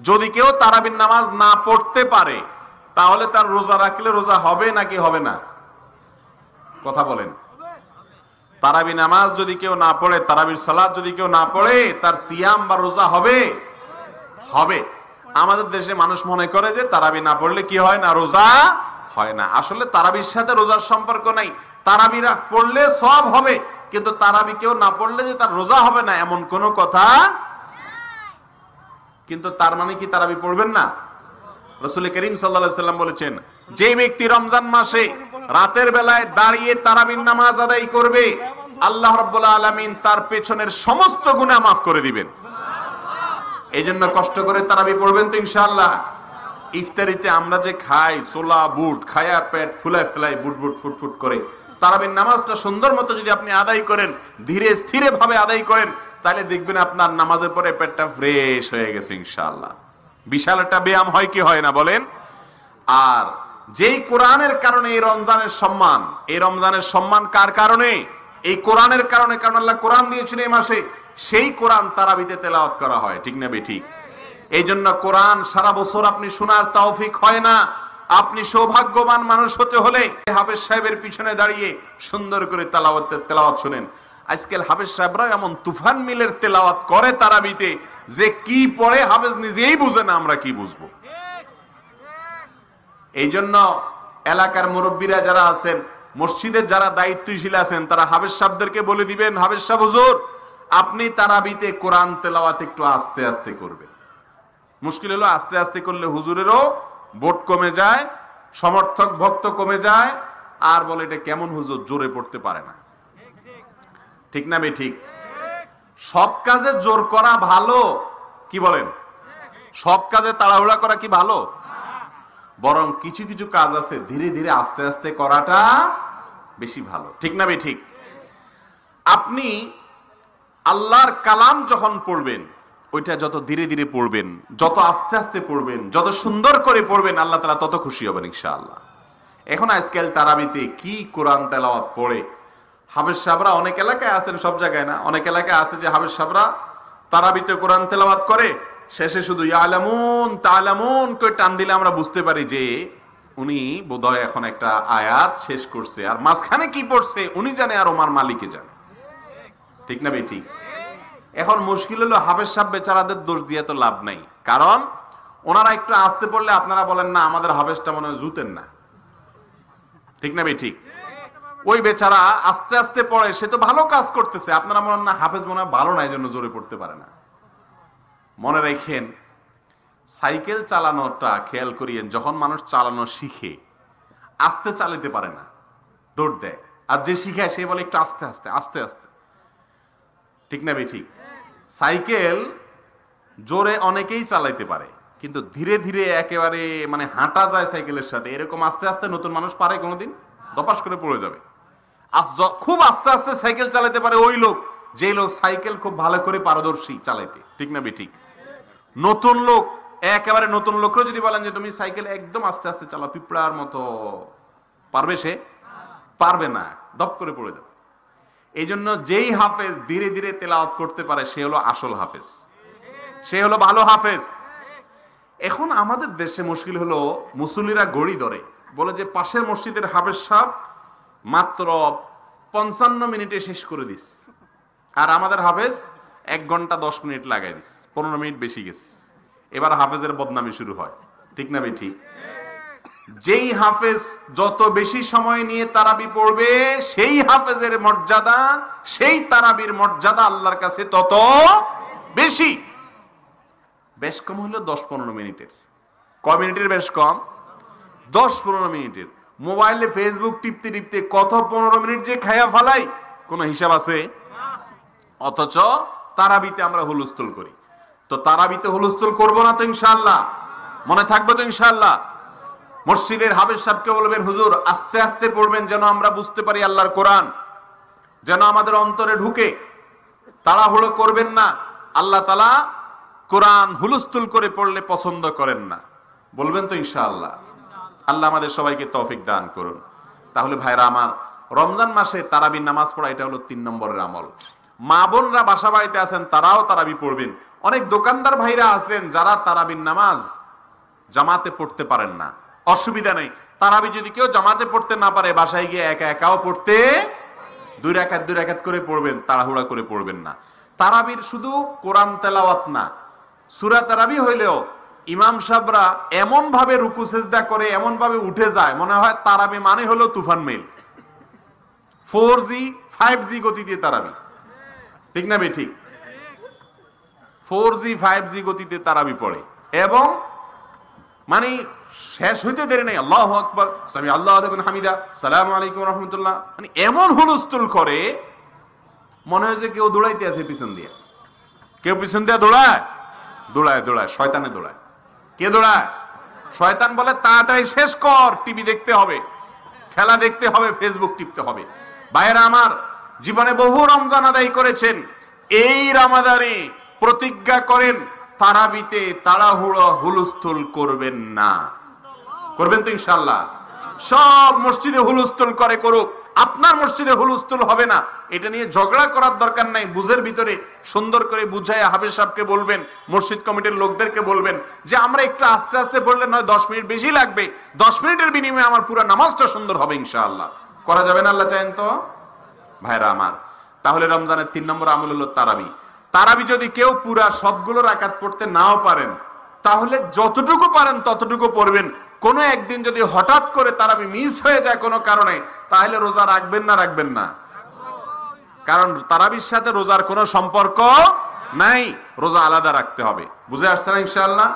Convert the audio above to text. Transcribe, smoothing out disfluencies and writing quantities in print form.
যদি কেউ তারাবির নামাজ না পড়তে পারে তাহলে তার রোজা রাখলে রোজা হবে নাকি হবে না? কথা বলেন। তারাবি নামাজ যদি কেউ না পড়ে, তারাবির সালাত যদি কেউ না পড়ে, তার সিয়াম বা রোজা হবে? হবে। আমাদের দেশে মানুষ মনে করে যে তারাবি না পড়লে কি হয় না, রোজা হয় না। আসলে তারাবির সাথে রোজার সম্পর্ক নাই। তারাবি পড়লে সব হবে, কিন্তু তারাবি কেউ না পড়লে যে তার রোজা হবে না এমন কোনো কথা। কিন্তু তার মানে কি তারাবি পড়বেন না? রাসূল করিম সাল্লাল্লাহু আলাইহি সাল্লাম বলেছেন, যে ব্যক্তি রমজান মাসে রাতের বেলায় দাঁড়িয়ে তারাবির নামাজ আদায় করবে, আল্লাহ রাব্বুল আলামিন তার পেছনের সমস্ত গুনাহ মাফ করে দিবেন। এই জন্য কষ্ট করে তারাবি পড়বেন তো ইনশাআল্লাহ। ইফতারিতে আমরা যে খাই ছোলা বুট, খায়া পেট ফুলায় ফেলাই বুট বুট ফুট ফুট করে, তারাবির নামাজটা সুন্দর মতো যদি আপনি আদায় করেন, ধীরে স্থিরে ভাবে আদায় করেন, তাহলে দেখবেন আপনার নামাজের পরে পেটটা ফ্রেশ হয়ে গেছে ইনশাআল্লাহ। বিশাল একটা ব্যায়াম হয় কি হয় না বলেন? আর যেই কোরআনের কারণে এই রমজানের সম্মান, এই রমজানের সম্মান কার কারণে? এই কোরআনের কারণে। কারণ আল্লাহ কোরআন দিয়েছেন এই মাসে, সেই কোরআন তারাবিতে তেলাওয়াত করা হয়, ঠিক না বেঠিক? এই জন্য কোরআন সারা বছর আপনি শোনার তৌফিক হয় না। আপনি সৌভাগ্যবান মানুষ হতে হলে হাফেজ সাহেবের পিছনে দাঁড়িয়ে সুন্দর করে তেলাওয়াত শুনেন। আজকাল হাফেজ সাহেবরা এমন তুফান মিলের তেলাওয়াত করে তারাবিতে, যে কি পড়ে হাফেজ নিজেই বুঝে না, আমরা কি বুঝবো? এই জন্য এলাকার মুরব্বীরা যারা আছেন, মসজিদের যারা দায়িত্বশীল আছেন, তারা হাফেজ সাহেবদেরকে বলে দিবেন, হাফেজ সাহেব হুজুর আপনি তারাবিতে কোরআন তেলাওয়াত একটু আস্তে আস্তে করবেন। মুশকিল হলো আস্তে আস্তে করলে হুজুরেরও ভোট কমে যায়, সমর্থক ভক্ত কমে যায়, আর বলে এটা কেমন হুজুর, জোরে পড়তে পারে না। ঠিক না বে ঠিক? সব কাজে জোর করা ভালো, কি বলেন? সব কাজে তাড়াহুড়া করা কি ভালো? বরং কিছু কিছু কাজ আছে ধীরে ধীরে আস্তে আস্তে করাটা বেশি ভালো, ঠিক না বে ঠিক? আপনি আল্লাহর কালাম যখন পড়বেন, ওইটা যত ধীরে ধীরে পড়বেন, যত আস্তে আস্তে পড়বেন, যত সুন্দর করে পড়বেন, আল্লাহ তাআলা তত খুশি হবেন ইনশাআল্লাহ। এখন আজকাল তারাবিতে কি কোরআন তেলাওয়াত পড়ে হাফেজ সাহেবরা, অনেক এলাকায় আছেন, সব জায়গায় না, অনেক এলাকায় আছে যে হাফেজ সাহেবরা তারাবিতে কোরআন তেলাওয়াত করে, শেষে শুধু ইয়ালামুন তালামুন করে টান দিলে আমরা বুঝতে পারি যে উনি বোধহয় এখন একটা আয়াত শেষ করছে, আর মাঝখানে কি পড়ছে উনি জানে আর ওমার মালিকে জানে, ঠিক না বেটি? এখন মুশকিল হলো হাফেজ সাহেব বেচারাদের দোষ দিয়ে তো লাভ নাই, কারণ ওনারা একটু আস্তে পড়লে আপনারা বলেন না আমাদের হাফেজটা মনে হয় জুতেন না, ঠিক না বেটি? ওই বেচারা আস্তে আস্তে পড়ে, সে তো ভালো কাজ করতেছে, আপনারা মনে না হাফেজ মনে হয় ভালো না, এই জন্য জোরে পড়তে পারে না। মনে রাখেন, সাইকেল চালানোটা খেয়াল করিয়েন, যখন মানুষ চালানো শিখে আস্তে চালাতে পারে না, দৌড় দেয়, আর যে শিখায় সে বলে একটু আস্তে আস্তে আস্তে আস্তে, ঠিক না বেঠিক? সাইকেল জোরে অনেকেই চালাইতে পারে, কিন্তু ধীরে ধীরে একেবারে মানে হাঁটা যায় সাইকেলের সাথে, এরকম আস্তে আস্তে নতুন মানুষ পারে কোনোদিন? দপাস করে পড়ে যাবে। খুব আস্তে আস্তে সাইকেল চালাতে পারে ওই লোক, যে লোক সাইকেল খুব ভালো করে পারদর্শী চালাইতে, ঠিক না বেঠিক? নতুন লোক, একেবারে নতুন লোকও যদি বলেন যে তুমি সাইকেল একদম আস্তে আস্তে চালাও পিঁপড়ার মতো, পারবে? সে পারবে না, দপ করে পড়ে যাবে। এই জন্য যেই হাফেজ ধীরে ধীরে তেলাওয়াত করতে পারে সে হলো আসল হাফেজ, সে হলো ভালো হাফেজ। এখন আমাদের দেশে মুশকিল হলো মুসল্লিরা গড়ি ধরে, বলে যে পাশের মসজিদের হাফেজ সাহেব মাত্র 55 মিনিটে শেষ করে দিস, আর আমাদের হাফেজ 1 ঘন্টা 10 মিনিট লাগাই দিস, 15 মিনিট বেশি গেছে। এবার হাফেজের বদনামি শুরু হয়, ঠিক না বেঠিক? যেই হাফেজ যত বেশি সময় নিয়ে তারাবি পড়বে, সেই হাফেজের মর্যাদা, সেই তারাবির মর্যাদা আল্লাহর কাছে তত বেশি। বেশ কম হলো 10-15 মিনিটের। কয় মিনিটের বেশ কম? 10-15 মিনিটের। মোবাইলে ফেসবুক টিপতে টিপতে কত 15 মিনিট যে খায়া ফালাই, কোনো হিসাব আছে? অথচ তারাবিতে আমরা হুলস্থুল করি। তো তারাবিতে হুলস্থুল করবো না তো ইনশাআল্লাহ? মনে থাকবে তো ইনশাআল্লাহ? মসজিদের হাফেজ সাহেবকে বলবেন হুজুর আস্তে আস্তে পড়বেন, যেন আমরা বুঝতে পারি আল্লাহর কোরআন, যেন আমাদের অন্তরে ঢুকে। তাড়াহুড়ো করবেন না, আল্লাহ তাআলা কোরআন হুলস্থুল করে পড়লে পছন্দ করেন না, বলবেন তো ইনশাআল্লাহ? আল্লাহ আমাদের সবাইকে তৌফিক দান করুন। তাহলে ভাইরা আমার, রমজান মাসে তারাবির নামাজ পড়া এটা হলো 3 নম্বরের আমল। মা বোনরা বাসা বাড়িতে আছেন, তারাও তারাবি পড়বেন। অনেক দোকানদার ভাইরা আছেন যারা তারাবির নামাজ জামাতে পড়তে পারেন না, অসুবিধা নেই। তারাবি যদি কেউ জামাতে পড়তে না পারে, বাসায় গিয়ে একা একাও পড়তে, দুই রাকাত করে পড়বেন, তাড়াহুড়া করে পড়বেন না। তারাবির শুধু কোরআন তেলাওয়াত না, সূরা তারাবি হইলেও ইমাম সাহেবরা এমন ভাবে রুকু সেজদা করে, এমন ভাবে উঠে যায়, মনে হয় তারাবি মানে হলো তুফান মেল, 4G 5G গতি দিয়ে তারাবি, ঠিক না বে ঠিক? 4G 5G গতিতে তারাবি পড়ে এবং মানে শেষ হইতে দেরি নেই, আল্লাহু আকবার, সামি আল্লাহু লিমান হামিদা, সালামু আলাইকুম ওয়া রাহমাতুল্লাহ, মানে এমন হুলস্থুল করে মনে হয় যে কেউ দৌড়াইতে আছে পিছন দিয়ে। কেউ পিছন দিয়ে দৌড়ায়, শয়তানে দৌড়ায়। কে দৌড়ায়? শয়তান বলে তাড়াতাড়ি শেষ কর, টিভি দেখতে হবে, খেলা দেখতে হবে, ফেসবুক টিপতে হবে। ভাইয়েরা আমার, জীবনে বহু রমজান আদায় করেছেন, এই রমাদানে প্রতিজ্ঞা করেন তারাবিতে তাড়াহুড়ো হুলস্থুল করবেন না। করবেন তো ইনশাআল্লাহ? সব মসজিদে হুলস্থুল করে করুক, আপনার মসজিদে হুলস্থুল হবে না, এটা নিয়ে ঝগড়া করার দরকার নাই। বুঝের ভিতরে সুন্দর করে বুঝায় হাফেজ সাহেবকে বলবেন, মসজিদ কমিটির লোকদেরকে বলবেন যে আমরা একটু আস্তে আস্তে পড়লে নয় 10 মিনিট বেশি লাগবে, 10 মিনিটের বিনিময়ে আমার পুরো নামাজটা সুন্দর হবে ইনশাআল্লাহ। করা যাবে না? আল্লাহ চাইেন তো। ভাইরা আমার, তাহলে রমজানের 3 নম্বর আমল হলো তারাবি। তারাবি যদি কেউ পুরা সবগুলো রাকাত পড়তে নাও পারেন, তাহলে যতটুকু পারেন ততটুকু পড়বেন। কোনো একদিন যদি হঠাৎ করে তারাবি মিস হয়ে যায় কোনো কারণে, তাহলে রোজা রাখবেন না? রাখবেন না, কারণ তারাবির সাথে রোজার কোনো সম্পর্ক নাই, রোজা আলাদা রাখতে হবে। বুঝে আসছে না ইনশাআল্লাহ?